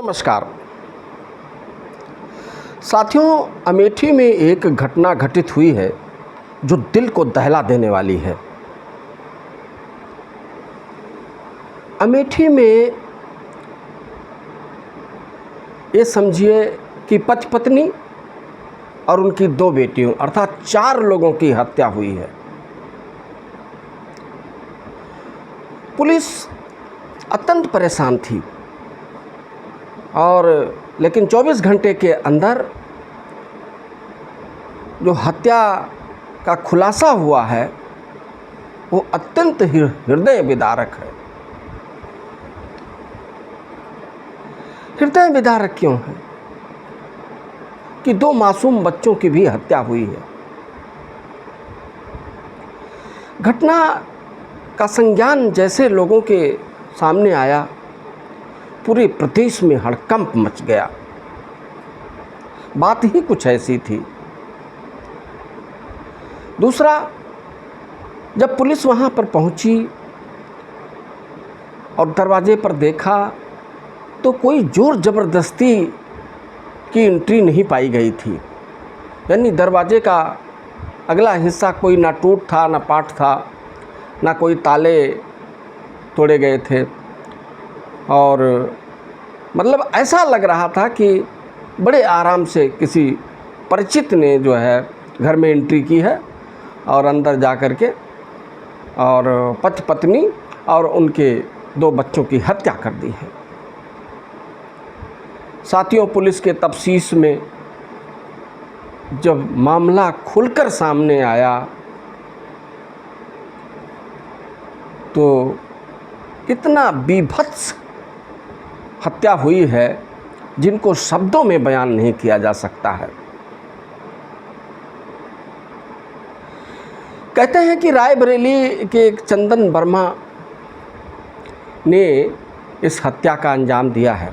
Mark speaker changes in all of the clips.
Speaker 1: नमस्कार साथियों, अमेठी में एक घटना घटित हुई है जो दिल को दहला देने वाली है। अमेठी में ये समझिए कि पति पत्नी और उनकी 2 बेटियों अर्थात 4 लोगों की हत्या हुई है। पुलिस अत्यंत परेशान थी और लेकिन 24 घंटे के अंदर जो हत्या का खुलासा हुआ है वो अत्यंत हृदय विदारक है। हृदय विदारक क्यों है कि 2 मासूम बच्चों की भी हत्या हुई है। घटना का संज्ञान जैसे लोगों के सामने आया, पूरे प्रदेश में हड़कंप मच गया। बात ही कुछ ऐसी थी। दूसरा, जब पुलिस वहां पर पहुंची और दरवाजे पर देखा तो कोई जोर ज़बरदस्ती की एंट्री नहीं पाई गई थी। यानी दरवाजे का अगला हिस्सा कोई ना टूट था ना पाट था, ना कोई ताले तोड़े गए थे और मतलब ऐसा लग रहा था कि बड़े आराम से किसी परिचित ने जो है घर में एंट्री की है और अंदर जा कर के और पति पत्नी और उनके 2 बच्चों की हत्या कर दी है। साथियों, पुलिस के तफ्तीश में जब मामला खुलकर सामने आया तो इतना बीभत्स हत्या हुई है जिनको शब्दों में बयान नहीं किया जा सकता है। कहते हैं कि रायबरेली के एक चंदन वर्मा ने इस हत्या का अंजाम दिया है।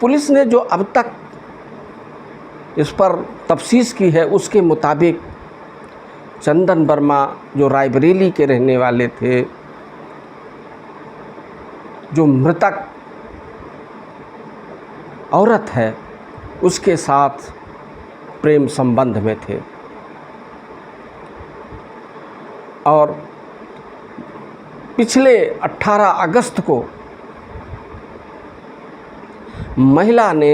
Speaker 1: पुलिस ने जो अब तक इस पर तफ्तीश की है उसके मुताबिक चंदन वर्मा जो रायबरेली के रहने वाले थे, जो मृतक औरत है उसके साथ प्रेम संबंध में थे और पिछले 18 अगस्त को महिला ने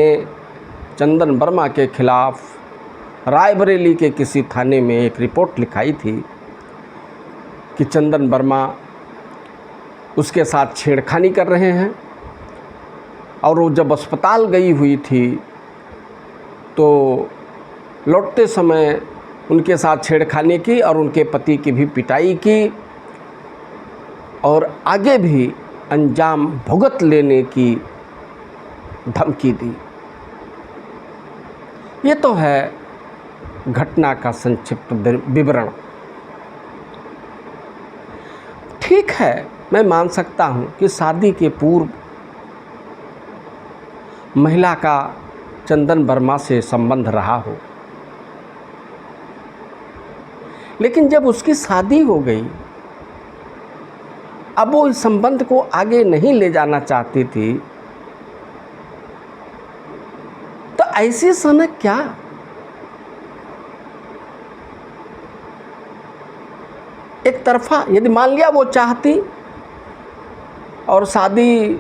Speaker 1: चंदन वर्मा के खिलाफ रायबरेली के किसी थाने में एक रिपोर्ट लिखाई थी कि चंदन वर्मा उसके साथ छेड़खानी कर रहे हैं और वो जब अस्पताल गई हुई थी तो लौटते समय उनके साथ छेड़खानी की और उनके पति की भी पिटाई की और आगे भी अंजाम भुगत लेने की धमकी दी। ये तो है घटना का संक्षिप्त विवरण। ठीक है, मैं मान सकता हूँ कि शादी के पूर्व महिला का चंदन वर्मा से संबंध रहा हो, लेकिन जब उसकी शादी हो गई, अब वो इस संबंध को आगे नहीं ले जाना चाहती थी, तो ऐसी सनक क्या? एक तरफा यदि मान लिया वो चाहती और शादी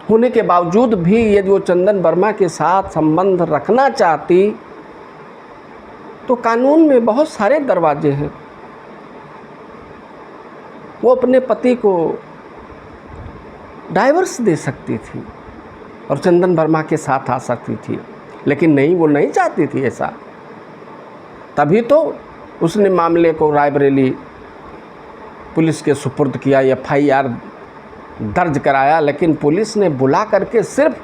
Speaker 1: होने के बावजूद भी यदि वो चंदन वर्मा के साथ संबंध रखना चाहती तो कानून में बहुत सारे दरवाजे हैं। वो अपने पति को डाइवर्स दे सकती थी और चंदन वर्मा के साथ आ सकती थी, लेकिन नहीं, वो नहीं चाहती थी ऐसा। तभी तो उसने मामले को रायबरेली पुलिस के सुपुर्द किया, FIR दर्ज कराया, लेकिन पुलिस ने बुला करके सिर्फ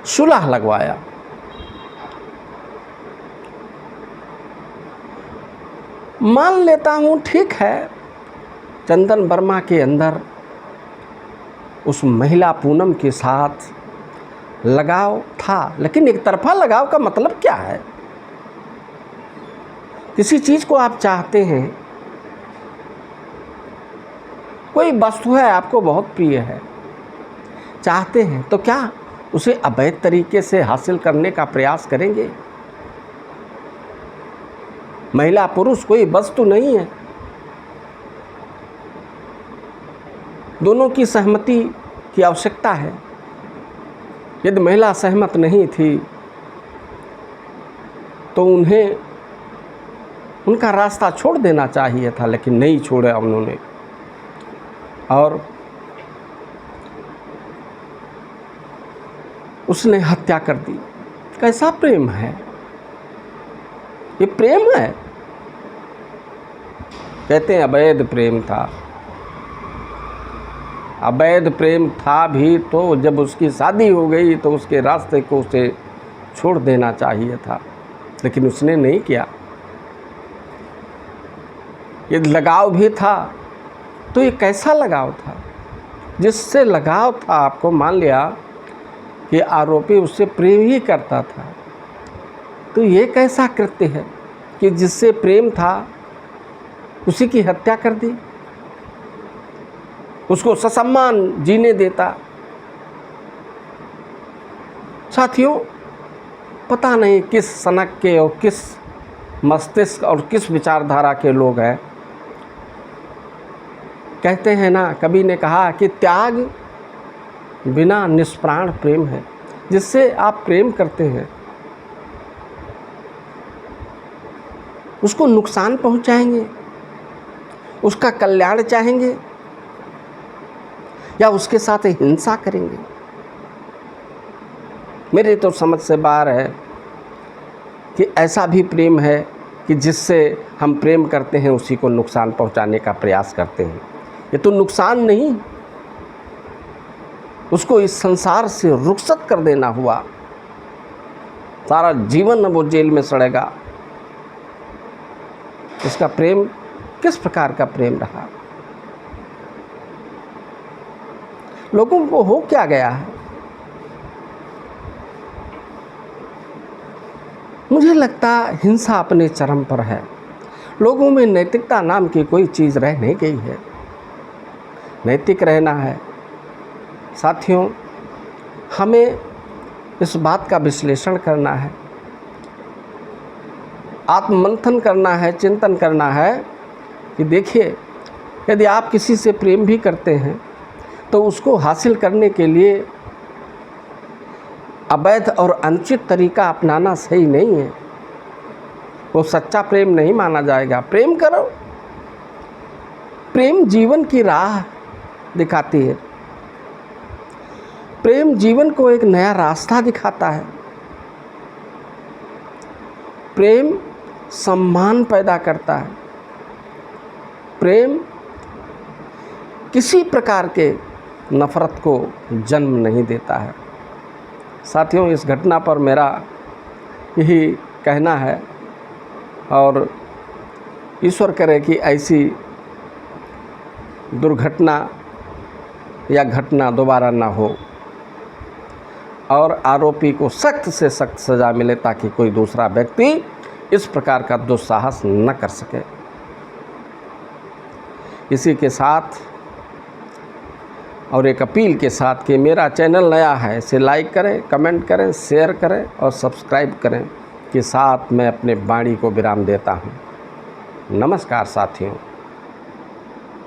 Speaker 1: सुलह लगवाया। मान लेता हूँ, ठीक है, चंदन वर्मा के अंदर उस महिला पूनम के साथ लगाव था, लेकिन एक तरफा लगाव का मतलब क्या है? किसी चीज़ को आप चाहते हैं, कोई वस्तु है आपको बहुत प्रिय है, चाहते हैं, तो क्या उसे अवैध तरीके से हासिल करने का प्रयास करेंगे। महिला पुरुष कोई वस्तु नहीं है, दोनों की सहमति की आवश्यकता है। यदि महिला सहमत नहीं थी तो उन्हें उनका रास्ता छोड़ देना चाहिए था, लेकिन नहीं छोड़ा उन्होंने और उसने हत्या कर दी। कैसा प्रेम है ये? प्रेम है? कहते हैं अवैध प्रेम था। अवैध प्रेम था भी तो जब उसकी शादी हो गई तो उसके रास्ते को उसे छोड़ देना चाहिए था, लेकिन उसने नहीं किया। यदि लगाव भी था तो ये कैसा लगाव था? जिससे लगाव था, आपको मान लिया कि आरोपी उससे प्रेम ही करता था, तो ये कैसा कृत्य है कि जिससे प्रेम था उसी की हत्या कर दी, उसको ससम्मान जीने देता। साथियों, पता नहीं किस सनक के और किस मस्तिष्क और किस विचारधारा के लोग हैं। कहते हैं ना, कवि ने कहा कि त्याग बिना निष्प्राण प्रेम है। जिससे आप प्रेम करते हैं उसको नुकसान पहुंचाएंगे, उसका कल्याण चाहेंगे या उसके साथ हिंसा करेंगे? मेरे तो समझ से बाहर है कि ऐसा भी प्रेम है कि जिससे हम प्रेम करते हैं उसी को नुकसान पहुंचाने का प्रयास करते हैं। ये तो नुकसान नहीं, उसको इस संसार से रुखसत कर देना हुआ। सारा जीवन वो जेल में सड़ेगा। इसका प्रेम किस प्रकार का प्रेम रहा? लोगों को हो क्या गया है? मुझे लगता हिंसा अपने चरम पर है। लोगों में नैतिकता नाम की कोई चीज़ रह नहीं गई है। नैतिक रहना है। साथियों, हमें इस बात का विश्लेषण करना है, आत्ममंथन करना है, चिंतन करना है कि देखिए, यदि आप किसी से प्रेम भी करते हैं तो उसको हासिल करने के लिए अवैध और अनुचित तरीका अपनाना सही नहीं है। वो सच्चा प्रेम नहीं माना जाएगा। प्रेम करो। प्रेम जीवन की राह दिखाती है। प्रेम जीवन को एक नया रास्ता दिखाता है। प्रेम सम्मान पैदा करता है। प्रेम किसी प्रकार के नफ़रत को जन्म नहीं देता है। साथियों, इस घटना पर मेरा यही कहना है और ईश्वर करे कि ऐसी दुर्घटना या घटना दोबारा ना हो और आरोपी को सख्त से सख्त सज़ा मिले ताकि कोई दूसरा व्यक्ति इस प्रकार का दुस्साहस न कर सके। इसी के साथ और एक अपील के साथ कि मेरा चैनल नया है, इसे लाइक करें, कमेंट करें, शेयर करें और सब्सक्राइब करें के साथ मैं अपने वाणी को विराम देता हूँ। नमस्कार साथियों।